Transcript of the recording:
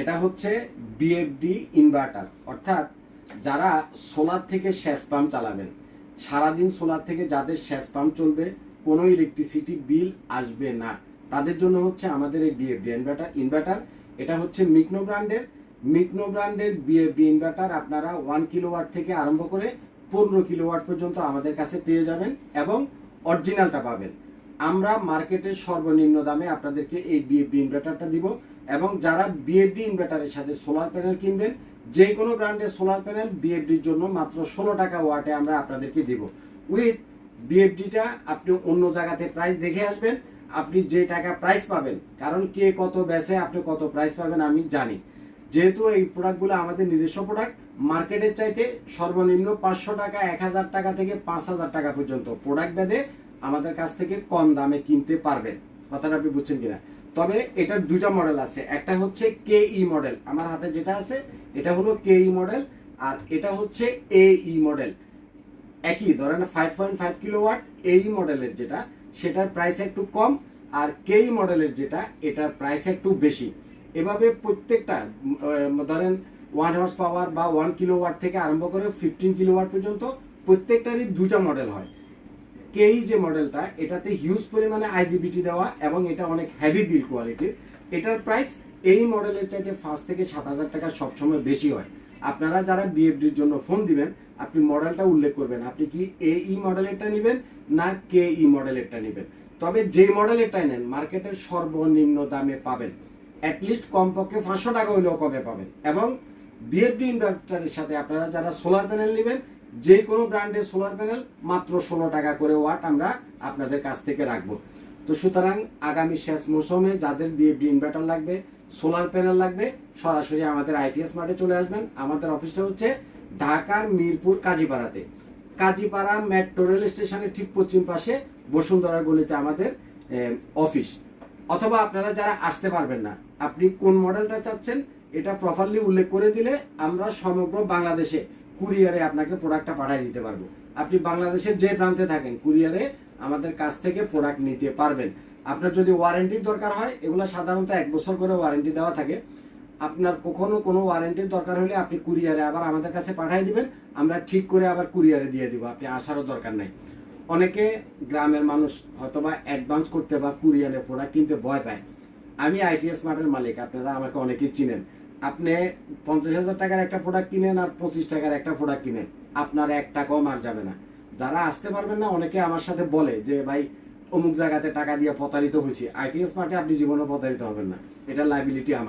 এটা হচ্ছে BFD inverter, অর্থাৎ যারা সোলার থেকে সেচ পাম্প চালাবেন, সারাদিন সোলার থেকে যাদের সেচ পাম্প চলবে, কোনো ইলেকট্রিসিটি বিল আসবে না, তাদের জন্য হচ্ছে আমাদের এই বিএফডি ইনভার্টার। এটা হচ্ছে মিকনো ব্র্যান্ডের বিএফডি ইনভার্টার। আপনারা 1 কিলোওয়াট থেকে আরম্ভ করে 15 কিলোওয়াট পর্যন্ত আমাদের কাছে পেয়ে যাবেন এবং অরিজিনালটা পাবেন। আমরা মার্কেটের সর্বনিম্ন দামে আপনাদেরকে এই বিএফডি ইনভার্টারটা দিব, এবং যারা বিএফডি ইনভার্টারের সাথে সোলার প্যানেল কিনবেন, যে কোনো ব্র্যান্ডের সোলার প্যানেল বিএফডির জন্য মাত্র 16 টাকা ওয়াটে আমরা আপনাদেরকে দিব। উইথ বিএফডিটা আপনি অন্য জায়গাতে প্রাইস দেখে আসবেন, আপনি যে টাকা প্রাইস পাবেন, কারণ কে কত বেচে আপনি কত প্রাইস পাবেন আমি জানি। যেহেতু এই প্রোডাক্টগুলো আমাদের নিজস্ব প্রোডাক্ট, মার্কেটের চাইতে সর্বনিম্ন 500 টাকা, 1000 টাকা থেকে 5000 টাকা পর্যন্ত প্রোডাক্ট বেঁধে আমাদের কাছ থেকে কম দামে কিনতে পারবেন। কথাটা আপনি বুঝছেন কিনা? তবে এটার দুইটা মডেল আছে, একটা হচ্ছে কেই মডেল, আমার হাতে যেটা আছে এটা হলো কেই মডেল, আর এটা হচ্ছে এই মডেল। একই ধরেন 5.5 কিলোওয়াট এই মডেলের যেটা, সেটার প্রাইস একটু কম, আর কেই মডেলের যেটা এটার প্রাইস একটু বেশি। এভাবে প্রত্যেকটা ধরেন 1 হর্স পাওয়ার বা 1 কিলোওয়াট থেকে আরম্ভ করে 15 কিলোওয়াট পর্যন্ত প্রত্যেকটারই দুইটা মডেল হয়। কেই যে মডেলটা, এটাতে হিউজ পরিমাণে আইজিবিটি দেওয়া এবং এটা অনেক হেভি বিল কোয়ালিটির। এটার প্রাইস এই মডেলের চাইতে 5 থেকে 7000 টাকা সবসময় বেশি হয়। আপনারা যারা বিএফডির জন্য ফোন দিবেন, আপনি মডেলটা উল্লেখ করবেন, আপনি কি এই মডেলেরটা নেবেন না কেই মডেলেরটা নেবেন। তবে যে মডেলেরটাই নেন মার্কেটের সর্বনিম্ন দামে পাবেন, অ্যাটলিস্ট কমপক্ষে 500 টাকা হলেও কমে পাবেন। এবং বিএফডি ইনভার্টারের সাথে আপনারা যারা সোলার প্যানেল নেবেন, যে কোনো ব্র্যান্ডের সোলার প্যানেল মাত্র 16 টাকা করে ওয়াট আমরা আপনাদের কাছ থেকে রাখবো। তো সুতরাং আগামী শেষ মৌসুমে যাদের বিএফডি ইনভার্টার লাগবে, সোলার প্যানেল লাগবে, সরাসরি আমাদের আইপিএস মার্টে চলে আসবেন। আমাদের অফিসটা হচ্ছে ঢাকার মিরপুর কাজীপাড়াতে, কাজীপাড়া মেট্রো রেল স্টেশনের ঠিক পশ্চিম পাশে বসুন্ধরার গলিতে আমাদের অফিস। অথবা আপনারা যারা আসতে পারবেন না, আপনি কোন মডেলটা চাচ্ছেন এটা প্রপারলি উল্লেখ করে দিলে আমরা সমগ্র বাংলাদেশে কুরিয়ারে আপনাকে প্রোডাক্টটা পাঠিয়ে দিতে পারবো। আপনি বাংলাদেশের যে প্রান্তে থাকেন কুরিয়ারে আমাদের কাছ থেকে প্রোডাক্ট নিতে পারবেন। আপনার যদি ওয়ারেন্টির দরকার হয়, এগুলো সাধারণত 1 বছর করে ওয়ারেন্টি দেওয়া থাকে। আপনার কখনো কোনো ওয়ারেন্টির দরকার হলে আপনি কুরিয়ারে আবার আমাদের কাছে পাঠিয়ে দিবেন, আমরা ঠিক করে আবার কুরিয়ারে দিয়ে দিব, আপনি আসারও দরকার নাই। অনেকে গ্রামের মানুষ হয়তোবা অ্যাডভান্স করতে বা কুরিয়ারে প্রোডাক্ট কিনতে ভয় পায়। আমি আইপিএস মার্টের মালিক, আপনারা আমাকে অনেকেই চিনেন। আপনি 50,000 টাকার একটা প্রোডাক্ট কিনেন আর 25 টাকার একটা প্রোডাক্ট কিনেন, আপনার 1 টাকাও মার যাবে না। যারা আসতে পারবেন না, অনেকে আমার সাথে বলে যে ভাই অমুক জায়গাতে টাকা দিয়ে প্রতারিত হয়েছি। আইপিএস মার্টে আপনি জীবনে প্রতারিত হবেন না, এটা লাইবিলিটি আমার।